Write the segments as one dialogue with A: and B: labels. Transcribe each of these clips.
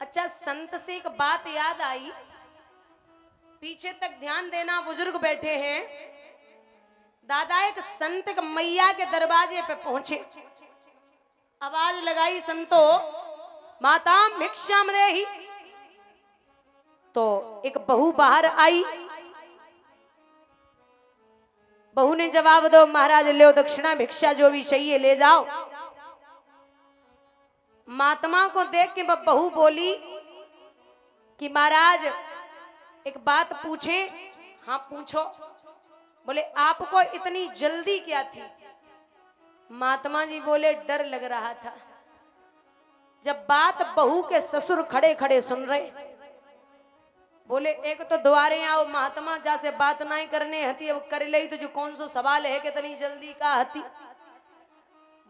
A: अच्छा, संत से एक बात याद आई, पीछे तक ध्यान देना, बुजुर्ग बैठे हैं। दादा एक संत एक मैया के दरवाजे पे पहुंचे, आवाज लगाई, संतो माता भिक्षाम देहि। तो एक बहू बाहर आई, बहू ने जवाब दो, महाराज लो दक्षिणा भिक्षा जो भी चाहिए ले जाओ। महात्मा को देख के बहू बोली कि महाराज एक बात पूछे। हाँ पूछो। बोले आपको इतनी जल्दी क्या थी? महात्मा जी बोले डर लग रहा था। जब बात बहू के ससुर खड़े खड़े सुन रहे, बोले एक तो द्वारे आओ महात्मा जा से बात नहीं करने हती, अब कर ले तो जो कौन सो सवाल है कितनी जल्दी का हती।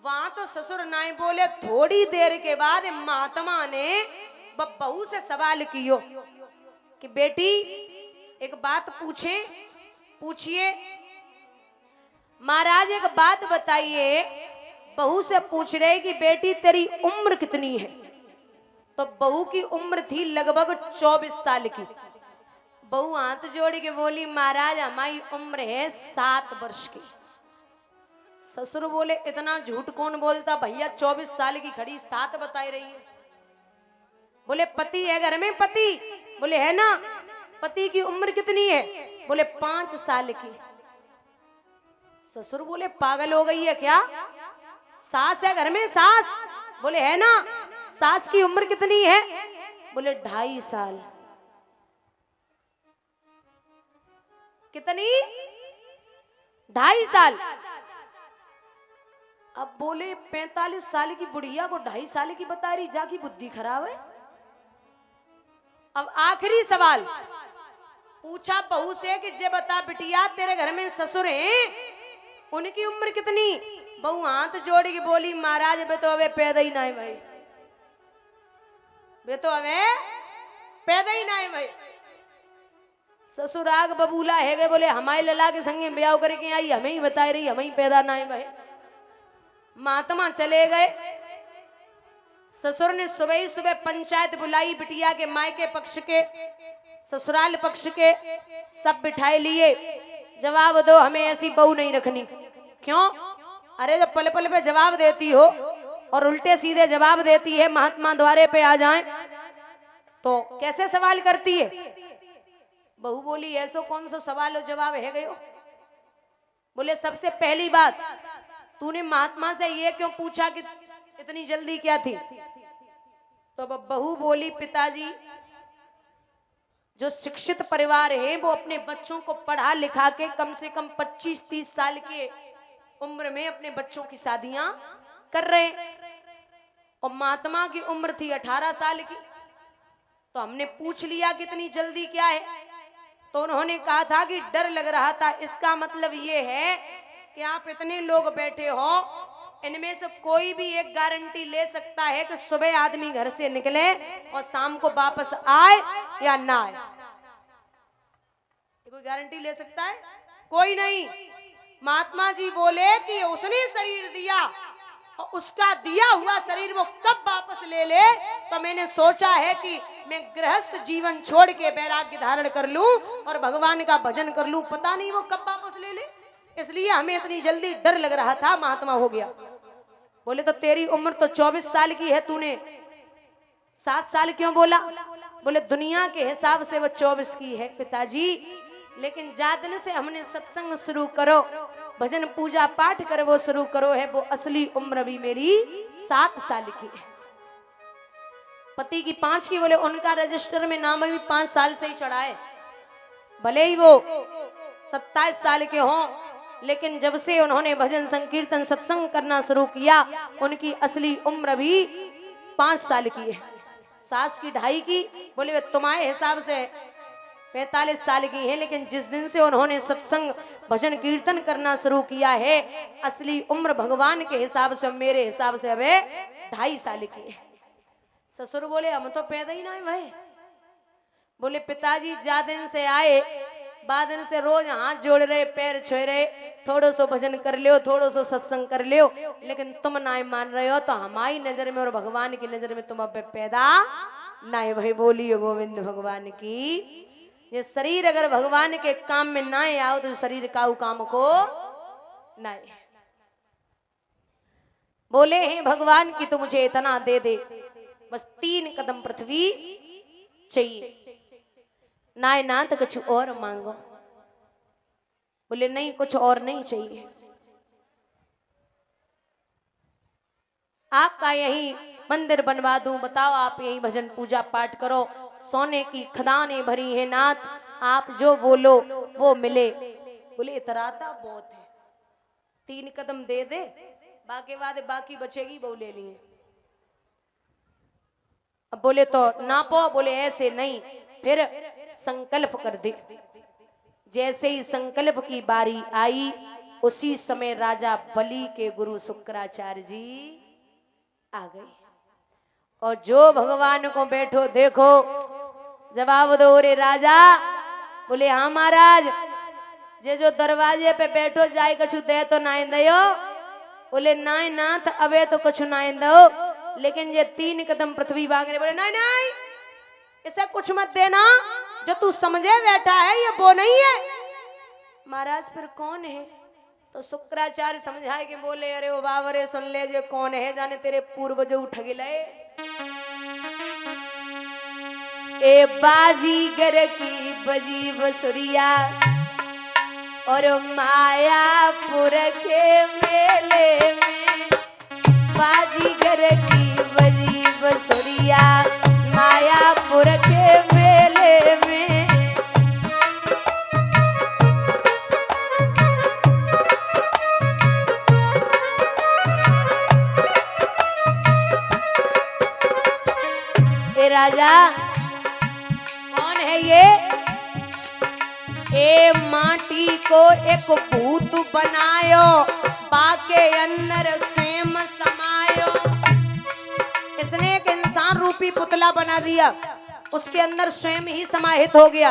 A: वहां तो ससुर नाई बोले। थोड़ी देर के बाद महात्मा ने बहू से सवाल कियो कि बेटी एक बात पूछिए। महाराज एक बात बताइए। बहू से पूछ रहे कि बेटी तेरी उम्र कितनी है? तो बहू की उम्र थी लगभग 24 साल की। बहू हाथ जोड़ के बोली महाराज हमारी उम्र है 7 वर्ष की। ससुर बोले इतना झूठ कौन बोलता भैया, 24 साल की खड़ी 7 बताई रही है। बोले पति है घर में? पति बोले है ना। पति की उम्र कितनी है? बोले 5 साल की। ससुर बोले पागल हो गई है क्या? सास है घर में? सास बोले है ना। सास की उम्र कितनी है? बोले 2.5 साल। कितनी? 2.5 साल। अब बोले 45 साल की बुढ़िया को 2.5 साल की बता रही, जाकी बुद्धि खराब है। अब आखिरी सवाल पूछा बहू से कि जे बता बिटिया तेरे घर में ससुर हैं, उनकी उम्र कितनी? बहू हाथ जोड़ के बोली महाराज बे तो अबे पैदा ही ना है भाई, बे तो अबे पैदा ही ना है भाई। ससुराग बबूला है गए, बोले हमारे लला के संगे ब्याह करके आई, हमें ही बता रही हमें ही पैदा ना है भाई। महात्मा चले गए। ससुर ने सुबह ही सुबह पंचायत बुलाई, बिटिया के मायके पक्ष के ससुराल पक्ष के सब बिठाए लिए। जवाब दो, हमें ऐसी बहू नहीं रखनी। क्यों? अरे जब पल पल पे जवाब देती हो और उल्टे सीधे जवाब देती है, महात्मा द्वारे पे आ जाएं तो कैसे सवाल करती है? बहू बोली ऐसो कौन सा सवाल हो जवाब है गयो? बोले सबसे पहली बात तूने महात्मा से ये क्यों पूछा कि इतनी जल्दी क्या थी? तो बहू बोली पिताजी जो शिक्षित परिवार है वो अपने बच्चों को पढ़ा लिखा के कम से कम 25-30 साल के उम्र में अपने बच्चों की शादियां कर रहे, और महात्मा की उम्र थी 18 साल की। तो हमने पूछ लिया कितनी जल्दी क्या है, तो उन्होंने कहा था कि डर लग रहा था। इसका मतलब ये है कि आप इतने लोग बैठे हो, इनमें से कोई भी एक गारंटी ले सकता है कि सुबह आदमी घर से निकले और शाम को वापस आए या ना आए। कोई गारंटी ले सकता है? कोई नहीं। महात्मा जी बोले कि उसने शरीर दिया और उसका दिया हुआ शरीर वो कब वापस ले ले। तो मैंने सोचा है कि मैं गृहस्थ जीवन छोड़ के वैराग्य धारण कर लूं और भगवान का भजन कर लूं, पता नहीं वो कब वापस ले ले, इसलिए हमें इतनी जल्दी डर लग रहा था। महात्मा हो गया। बोले तो तेरी उम्र तो 24 साल की है, तूने 7 साल क्यों बोला? बोले दुनिया के हिसाब से वो 24 की है पिताजी, लेकिन जादन से हमने सत्संग शुरू करो, भजन पूजा पाठ कर वो शुरू करो है, वो असली उम्र भी मेरी 7 साल की है। पति की 5 की। बोले उनका रजिस्टर में नाम भी 5 साल से ही चढ़ा है, भले ही वो 27 साल के हों, लेकिन जब से उन्होंने भजन संकीर्तन सत्संग करना शुरू किया उनकी असली उम्र भी 5 साल की है। सास की 2.5 की। बोले वे तुम्हारे हिसाब से 45 साल की है, लेकिन जिस दिन से उन्होंने सत्संग भजन कीर्तन करना शुरू किया है असली उम्र भगवान के हिसाब से मेरे हिसाब से अब 2.5 साल की है। ससुर बोले हम तो पैदा ही ना है भाई। बोले पिताजी जा दिन से आए बादन से रोज हाथ जोड़ रहे, पैर छुए रहे, थोड़ो सो भजन कर लियो, थोड़ो सो सत्संग कर लियो, लेकिन तुम ना मान रहे हो, तो हमारी नजर में और भगवान की नजर में तुम अब पैदा नहीं भाई, बोलिए गोविंद भगवान की। ये शरीर अगर भगवान के काम में ना आओ तो शरीर काऊ काम को नहीं। बोले हैं भगवान की तो मुझे इतना दे दे, बस 3 कदम पृथ्वी चाहिए, ना तो कुछ और मांगो। बोले नहीं, कुछ और नहीं चाहिए, आपका यही मंदिर बनवा दूं, बताओ आप यही भजन पूजा पाठ करो, सोने की खदानें भरी है नाथ, आप जो बोलो वो मिले। बोले इतराता बहुत है, 3 कदम दे दे, बाकी बचेगी वो ले लिए। अब बोले तो नापो, बोले ऐसे नहीं, फिर संकल्प कर दे। जैसे ही संकल्प की बारी आई, उसी समय राजा बलि के गुरु शुक्राचार्य जी आ गए। और जो भगवान को बैठो देखो, जवाब दो रे राजा। बोले हाँ महाराज, जे जो दरवाजे पे बैठो जाए कछु दे तो ना दो। बोले नाय नाथ, अबे तो कुछ ना दो, लेकिन ये 3 कदम पृथ्वी मांगने। बोले नहीं नहीं, इसे कुछ मत देना, जो तू समझे बैठा है ये वो नहीं है। महाराज फिर कौन है? तो शुक्राचार्य समझाए के बोले अरे ओ बाबरे, सुन ले जे कौन है, जाने तेरे पूर्वज उठ गिले। ए बाजीगर की बजी बसुरिया और मायापुर के मेले में, बाजीगर की बजी बसुरिया मायापुर के मेले में। ए राजा कौन है ये? ए माटी को एक भूत बनायो, बाके अंदर स्वयं समायो। इसने एक इंसान रूपी पुतला बना दिया, उसके अंदर स्वयं ही समाहित हो गया।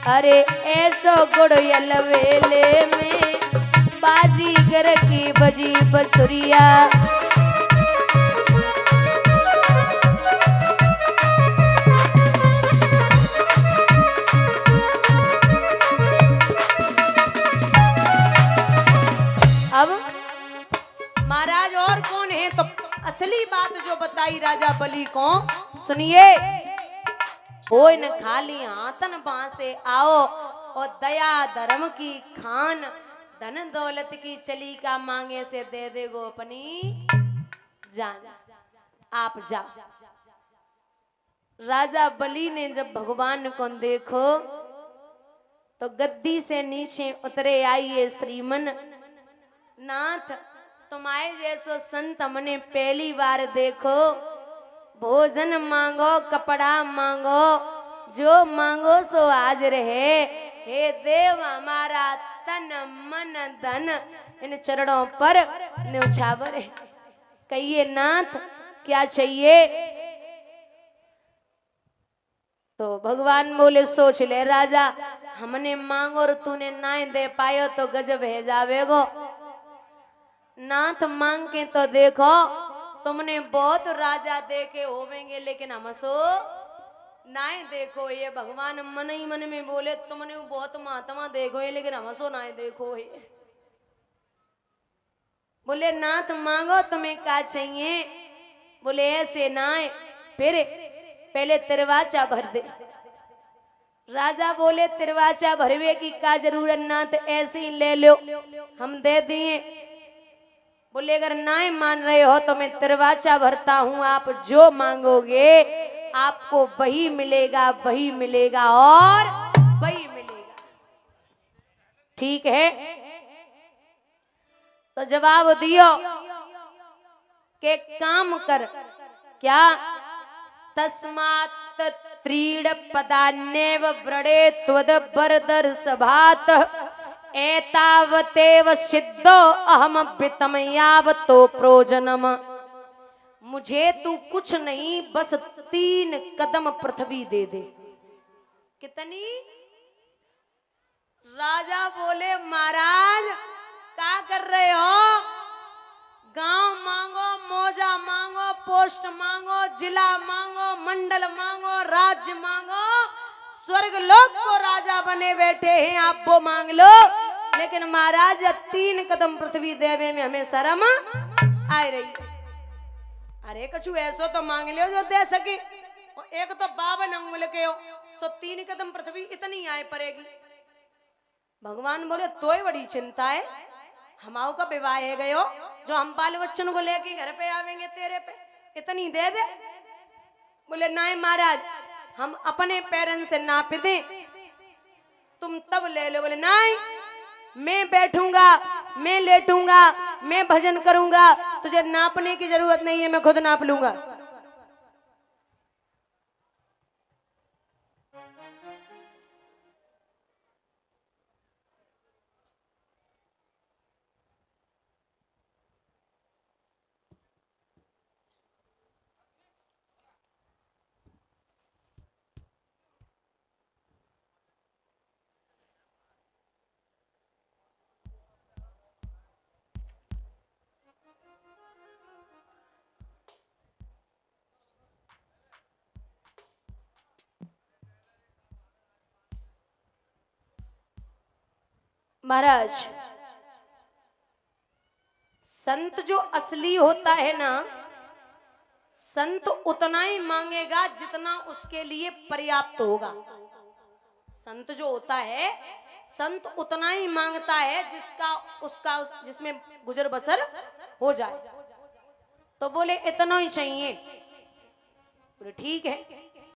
A: अरे ऐसो गुड़यल वेले में, बाजीगर की बजी बसुरिया। अब महाराज और कौन है? तो असली बात जो बताई राजा बलि को सुनिए। हो न खाली हाथन बांसे आओ, और दया धर्म की खान, धन दौलत की चली का मांगे से दे दे गो अपनी जान। आप जाओ। राजा बलि ने जब भगवान को देखो तो गद्दी से नीचे उतरे आइए श्रीमन नाथ, तुम्हारे जैसो संत हमने पहली बार देखो। भोजन मांगो, कपड़ा मांगो, जो मांगो सो आज रहे। हे देव, हमारा तन मन धन इन चरणों पर न्यौछावर है। कहिए नाथ क्या चाहिए? तो भगवान बोले सोच ले राजा, हमने मांगो और तूने ना दे पायो तो गजब है जावेगो। नाथ मांग के तो देखो, तुमने बहुत राजा देखे होवेंगे, लेकिन हमसो ना देखो। ये भगवान मन ही मन में बोले, तुमने बहुत महात्मा देखो है, लेकिन हमसो ना देखो है। बोले नाथ मांगो, तुम्हें क्या चाहिए? बोले ऐसे ना, फिर पहले तिरवाचा भर दे। राजा बोले तिरवाचा भरवे की क्या जरूरत नाथ, ऐसे ही ले लो, हम दे दिए। बोले अगर ना मान रहे हो तो मैं तिरवाचा भरता हूं, आप जो मांगोगे आपको वही मिलेगा, वही मिलेगा और वही मिलेगा। ठीक है? तो जवाब दियो के काम कर। क्या? तस्मात् त्रीण पदान्येव व्रणे त्वद बरदर सभात, एतावतेव सिद्धो अहम वितम यावतो प्रोजनम। मुझे तू कुछ नहीं, बस 3 कदम पृथ्वी दे दे। कितनी? राजा बोले महाराज क्या कर रहे हो? गांव मांगो, मौजा मांगो, पोस्ट मांगो, जिला मांगो, मंडल मांगो, राज्य मांगो, स्वर्ग लोक को राजा बने बैठे हैं, आप वो मांग लो। लेकिन महाराज 3 कदम पृथ्वी देवे में हमें शर्म आ रही है। अरे कछु ऐसो तो मांग लियो जो दे सके। और एक तो 52 अंगुल के हो, सो 3 कदम पृथ्वी इतनी आए पड़ेगी। भगवान बोले तोय बड़ी चिंता है, हमाओ का विवाह है गयो, जो हम बाल बच्चन को लेके घर पे आवेंगे तेरे पे, इतनी दे दे। बोले नहीं महाराज, हम अपने पेरेंट्स से नाप दे, तुम तब ले लो। बोले नहीं, मैं बैठूंगा, मैं लेटूंगा, मैं भजन करूंगा, तुझे नापने की जरूरत नहीं है, मैं खुद नाप लूंगा। महाराज, संत जो असली होता है ना, संत उतना ही मांगेगा जितना उसके लिए पर्याप्त होगा। संत जो होता है, संत उतना ही मांगता है जिसमें गुजर बसर हो जाए। तो बोले इतना ही चाहिए। बोले ठीक है।